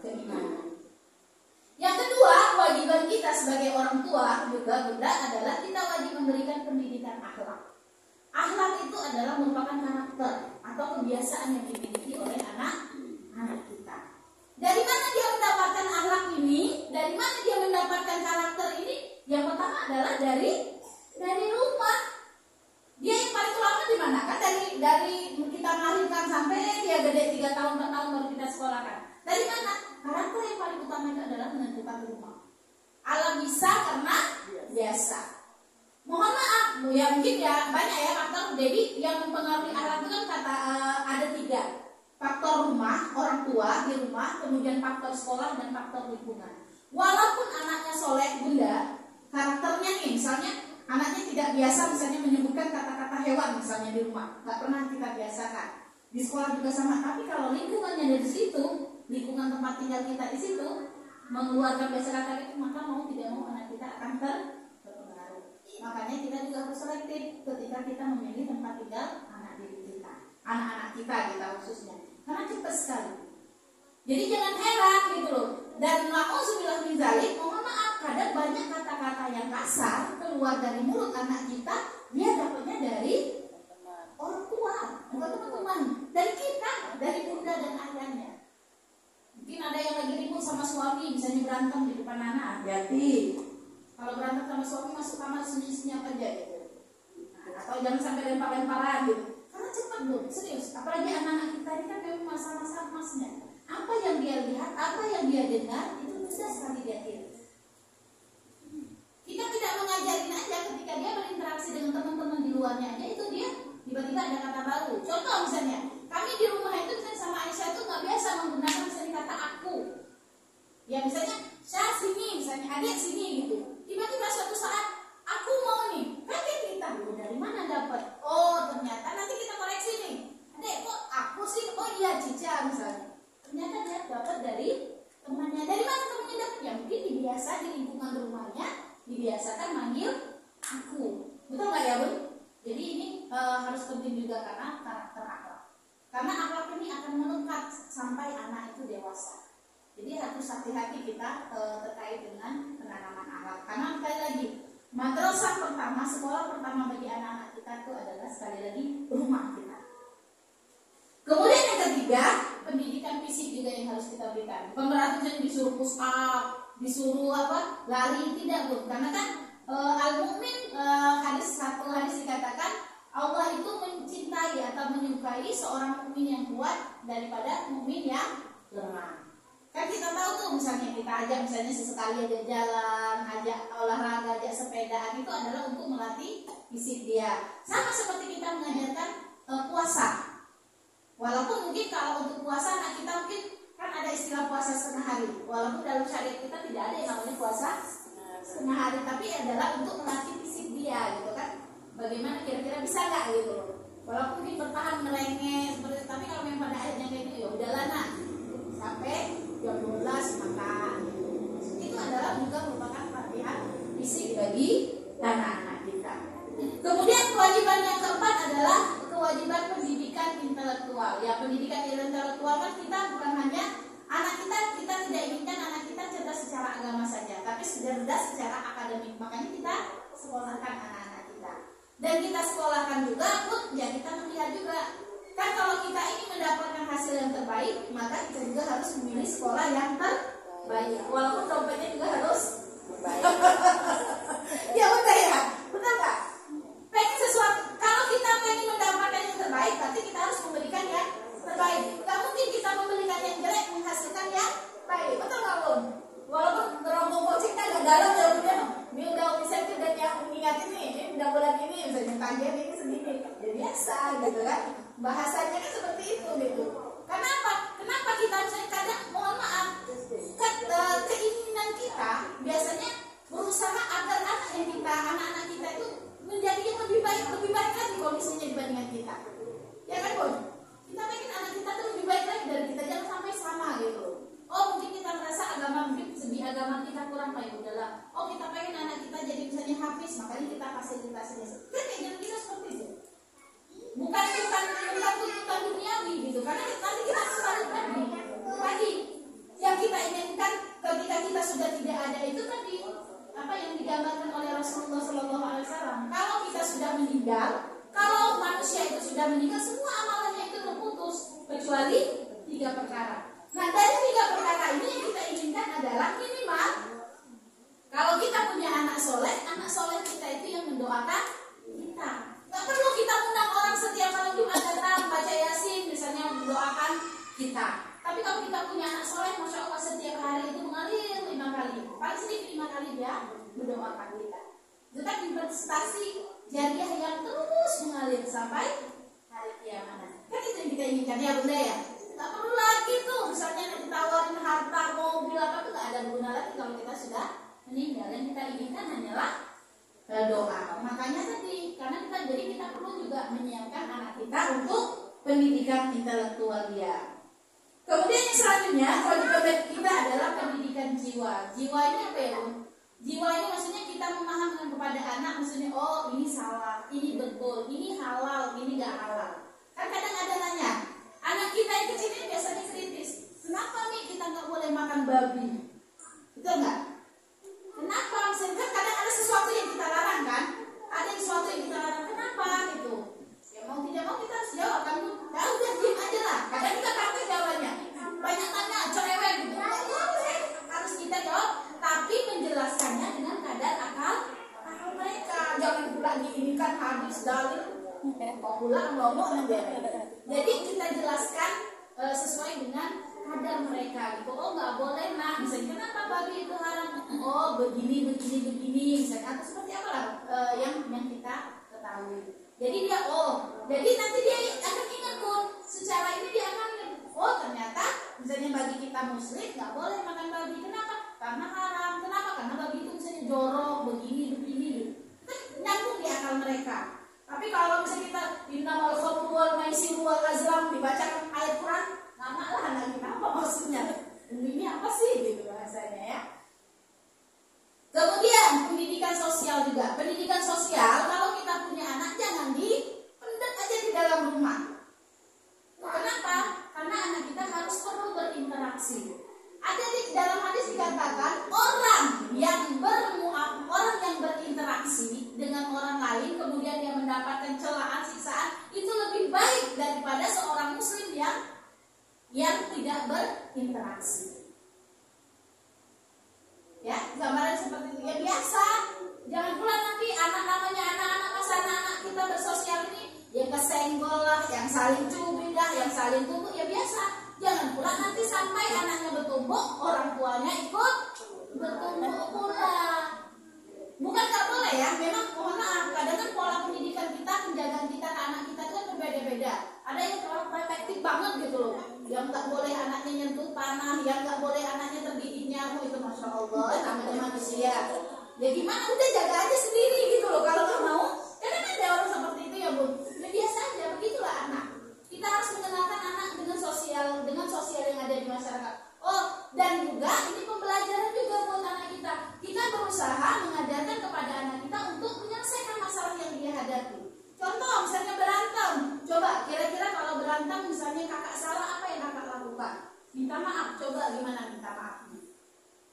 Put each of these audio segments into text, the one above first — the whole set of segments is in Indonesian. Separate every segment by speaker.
Speaker 1: keimanan. Yang kedua, kewajiban kita sebagai orang tua juga bunda adalah kita wajib memberikan pendidikan akhlak. Akhlak itu adalah merupakan karakter atau kebiasaan yang dimiliki oleh anak-anak kita. Dari mana dia mendapatkan akhlak ini? Dari mana dia mendapatkan karakter ini? Yang pertama adalah dari rumah. Dia yang paling lama di mana? Kan dari kita melahirkan sampai dia gede 3 tahun 4 tahun baru kita sekolahkan. Dari mana? Karakter yang paling utama itu adalah menentukan rumah. Allah bisa karena biasa. Mohon maaf, ya mungkin ya banyak ya faktor. Jadi yang mempengaruhi akhlak itu kan ada 3. Faktor rumah, orang tua di rumah, kemudian faktor sekolah dan faktor lingkungan. Walaupun anaknya soleh bunda, karakternya nih misalnya anaknya tidak biasa misalnya menyebutkan kata-kata hewan misalnya di rumah, nggak pernah kita biasakan. Di sekolah juga sama, tapi kalau lingkungannya dari situ, lingkungan tempat tinggal kita di situ mengeluarkan biasa kata itu, maka mau tidak mau anak kita akan terpengaruh. Makanya kita juga harus selektif ketika kita memilih tempat tinggal anak-anak kita khususnya, karena cepat sekali. Jadi jangan heran gitu loh. Dan na'udzubillah min dzalik, mohon maaf, kadang banyak kata-kata yang kasar keluar dari mulut anak kita, dia dapatnya dari orang tua, bukan teman-teman, dari kita, dari bunda dan ayahnya. Mungkin ada yang lagi ribut sama suami, misalnya berantem di depan anak, hati-hati. Kalau berantem sama suami masuk kamar senyap aja gitu. Atau jangan sampai lempar-lemparan gitu. Karena cepat loh, serius. Apalagi anak-anak kita ini kan memang masa-masa emasnya. Apa yang dia lihat, apa yang dia dengar, itu mudah sekali dia tiru. Kita tidak mengajarin aja ketika dia berinteraksi dengan teman-teman di luarnya aja, itu dia tiba-tiba ada kata baru. Contoh misalnya, kami di rumah itu misalnya sama Aisyah itu nggak biasa menggunakan misalnya kata aku. Ya misalnya, saya sini, misalnya adik sini gitu. Tiba-tiba suatu saat, aku mau nih, kaget kita, dari mana dapat? Oh ternyata nanti kita koreksi nih. Adek kok aku sih? Oh iya Cica misalnya. Ternyata dia dapat dari temannya. Dari mana temannya dapat? Ya mungkin dibiasa di lingkungan rumahnya, dibiasakan manggil aku. Betul nggak ya Bun? Jadi ini harus penting juga karena karakter akhlak. Karena akhlak ini akan melekat sampai anak itu dewasa. Jadi harus hati-hati kita terkait dengan penanaman akhlak. Karena sekali lagi, madrasah pertama, sekolah pertama bagi anak-anak kita itu adalah sekali lagi rumah kita. Kemudian yang ketiga, pendidikan fisik juga yang harus kita berikan. Bukan berarti disuruh push up, disuruh lari, tidak Bu. Karena kan al-mu'min, satu hadis dikatakan Allah itu mencintai atau menyukai seorang mukmin yang kuat daripada mukmin yang lemah. Kan kita tahu tuh misalnya kita ajak misalnya sesekali ajak jalan, ajak olahraga, ajak sepedaan, itu adalah untuk melatih fisik dia. Sama seperti kita mengajarkan puasa. Walaupun mungkin kalau untuk puasa anak kita mungkin kan ada istilah puasa setengah hari. Walaupun dalam syariat kita tidak ada yang namanya puasa setengah hari, tapi adalah untuk melatih fisik dia gitu kan. Bagaimana kira-kira bisa nggak gitu? Walaupun mungkin bertahan melengket seperti itu, tapi kalau memang pada akhirnya kayak gitu ya udahlah nak, sampai jam 12 makan. Itu adalah juga merupakan latihan fisik bagi anak-anak kita. Kemudian kewajiban yang keempat adalah kewajiban pendidikan intelektual. Ya, pendidikan intelektual kan kita bukan hanya anak kita tidak inginkan anak kita cerdas secara agama saja, tapi cerdas secara akademik. Makanya kita sekolahkan anak-anak kita. Dan kita sekolahkan juga pun ya kita melihat juga kan kalau kita ingin mendapatkan hasil yang terbaik, maka kita juga harus memilih sekolah yang terbaik. Walaupun dompetnya juga harus baik. Ya udah ya, betul nggak? Pengen sesuatu, kalau kita pengen mendapatkan yang terbaik, berarti kita harus memberikan yang terbaik. Gak mungkin kita memberikan yang jelek menghasilkan yang baik, betul nggak Bun? Walaupun rombong coaching kita nggak dalam ya Bun ya. Ini udah misalnya dan yang mengingat ini udah bulan ini misalnya tagihan ini sedikit, ya biasa gitu kan. Bahasanya kan seperti itu gitu. Kenapa? Kenapa kita misalnya kadang mohon maaf, keinginan kita biasanya berusaha agar anak-anak kita itu menjadi yang lebih baik lagi kondisinya dibandingkan kita. Ya kan Bun? Kita pengen anak kita tuh lebih baik lagi dari kita, jangan sampai sama gitu. Oh mungkin kita merasa agama, mungkin segi agama kita kurang, ya udahlah. Oh kita pengen anak kita jadi misalnya hafiz, makanya kita fasilitasinya. Kan jangan kita seperti itu. Bukan tuntutan duniawi gitu, karena nanti kita kembali lagi. kita inginkan ketika kita sudah tidak ada itu tadi apa yang digambarkan oleh Rasulullah SAW. Kalau kita sudah meninggal, kalau manusia itu sudah meninggal, semua amalannya itu terputus kecuali 3 perkara. Nah, dari 3 perkara ini yang kita inginkan adalah minimal kalau kita punya anak soleh kita itu yang mendoakan kita. Gak perlu kita undang orang setiap malam Jumat datang baca Yasin misalnya mendoakan kita. Tapi kalau kita punya anak soleh, masya Allah setiap hari itu mengalir 5 kali, paling sedikit 5 kali dia mendoakan kita. Itu kan investasi jariah yang terus mengalir sampai hari kiamat. Kan itu yang kita inginkan ya bunda ya. Gak perlu lagi tuh misalnya ditawarin harta, mobil apa tuh gak ada guna lagi kalau kita sudah meninggal. Yang kita inginkan hanyalah doa. Makanya tadi karena kita perlu juga menyiapkan anak kita untuk pendidikan intelektual dia. Kemudian yang selanjutnya kewajiban kita adalah pendidikan jiwa. Jiwa ini apa ya? Jiwa ini maksudnya kita memahamkan kepada anak, maksudnya oh ini salah, ini betul, ini halal, ini gak halal. Kan kadang ada nanya, anak kita yang kecil ini biasanya kritis. Kenapa nih kita gak boleh makan babi? Betul gak? Kenapa? Misalnya kadang ada sesuatu yang kita larang kan? Ada sesuatu yang kita larang, kenapa gitu? Ya mau tidak mau kita harus jawab kan? Ya udah diam aja lah. Kadang kita pakai jawabannya. Banyak tanya, cerewet gitu. Harus kita jawab, tapi menjelaskannya dengan kadar akal mereka. Jangan pula diinikan hadis dalil. Mau pula ngomong aja. Jadi kita jelaskan sesuai dengan kadar mereka gitu. Oh nggak boleh nak. Misalnya kenapa babi itu haram? Oh begini. Misalnya atau seperti apa lah yang kita ketahui. Jadi dia jadi nanti dia akan ingat pun secara ini dia akan ternyata misalnya bagi kita muslim nggak boleh makan babi. Kenapa? Karena haram. Kenapa? Karena babi itu misalnya jorok begini. Kan nyambung di akal mereka. Tapi kalau misalnya kita innamal khamru wal maisir wal azlam dibacakan ayat Quran, nama lah anak kita apa maksudnya? Ini apa sih gitu bahasanya ya? Kemudian pendidikan sosial juga. Pendidikan sosial kalau kita punya anak jangan dipendam aja di dalam rumah. Kenapa? Karena anak kita harus perlu berinteraksi. Ada di dalam hadis dikatakan orang yang berinteraksi dengan orang lain kemudian dia mendapatkan celaan siksaan itu lebih baik daripada seorang muslim yang tidak berinteraksi. Ya, gambaran seperti itu ya biasa. Jangan pula nanti anak-anak masa anak kita bersosial ini yang kesenggol lah, yang saling cubit lah, yang saling tumbuk ya biasa. Jangan pula nanti sampai anaknya bertumbuk, orang tuanya ikut bertumbuk pula. Bukan nggak boleh ya, memang mohon maaf, kadang kan pola pendidikan kita, penjagaan kita ke anak kita itu kan berbeda-beda. Ada yang terlalu protektif banget gitu loh, yang nggak boleh anaknya nyentuh tanah, yang nggak boleh anaknya tergigit nyamuk itu masya Allah, namanya manusia. Ya gimana, udah jaga aja sendiri gitu loh kalau nggak mau. Karena kan ada orang seperti itu ya bun, ya biasa aja, begitulah anak. Kita harus mengenalkan anak dengan sosial yang ada di masyarakat. Dan juga ini pembelajaran juga buat anak kita. Kita berusaha mengajarkan kepada anak kita untuk menyelesaikan masalah yang dia hadapi. Contoh misalnya berantem. Coba kira-kira kalau berantem misalnya kakak salah, apa yang kakak lakukan? Minta maaf. Coba gimana minta maafnya?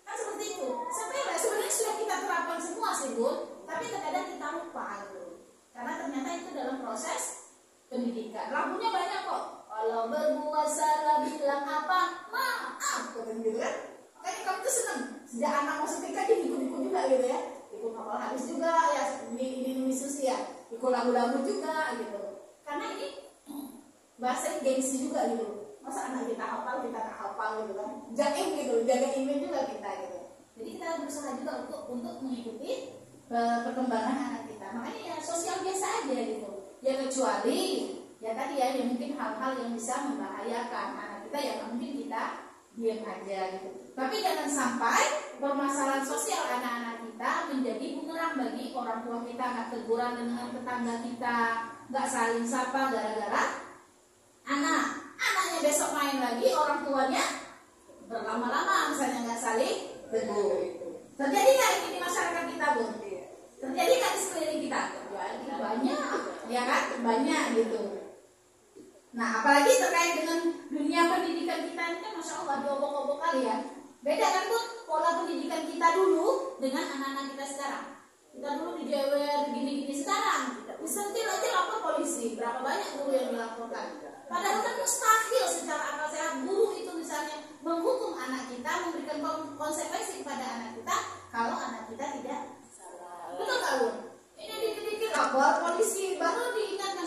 Speaker 1: Kan seperti itu. Sebenarnya sudah kita terapkan semua sih bun, tapi terkadang kita lupa gitu. Karena ternyata itu dalam proses pendidikan. Lagunya banyak kok. Kalau berbuat salah bilang apa? Maaf, gitu kan? Makanya kamu tuh seneng. Sejak anak mau setrika dia ikut-ikut juga gitu ya. Ikut hafal hadis juga ya, ini susi ya. Ikut lagu-lagu juga gitu. Karena ini bahasa gengsi juga gitu. Masa anak kita hafal, kita tak hafal gitu kan? Jaim gitu, jaga iman juga kita gitu. Jadi kita berusaha juga untuk mengikuti perkembangan anak kita. Makanya ya sosial biasa aja gitu. Ya kecuali ya tadi ya mungkin hal-hal yang bisa membahayakan anak kita ya mungkin kita diam aja gitu. Tapi jangan sampai permasalahan sosial anak-anak kita menjadi bumerang bagi orang tua kita, nggak teguran dengan tetangga kita, nggak saling sapa gara-gara anaknya besok main lagi orang tuanya berlama-lama misalnya nggak saling tegur. Terjadi nggak ini di masyarakat kita bun? Terjadi nggak di sekeliling kita? Banyak, ya kan? Banyak gitu. Nah, apalagi terkait dengan dunia pendidikan kita ini kan Masya Allah diobok-obok kali ya. Beda kan tuh pola pendidikan kita dulu dengan anak-anak kita sekarang. Kita dulu dijewer gini-gini, sekarang disentil aja lapor polisi. Berapa banyak guru yang dilaporkan. Padahal kan mustahil secara akal sehat guru itu misalnya menghukum anak kita, memberikan konsekuensi kepada anak kita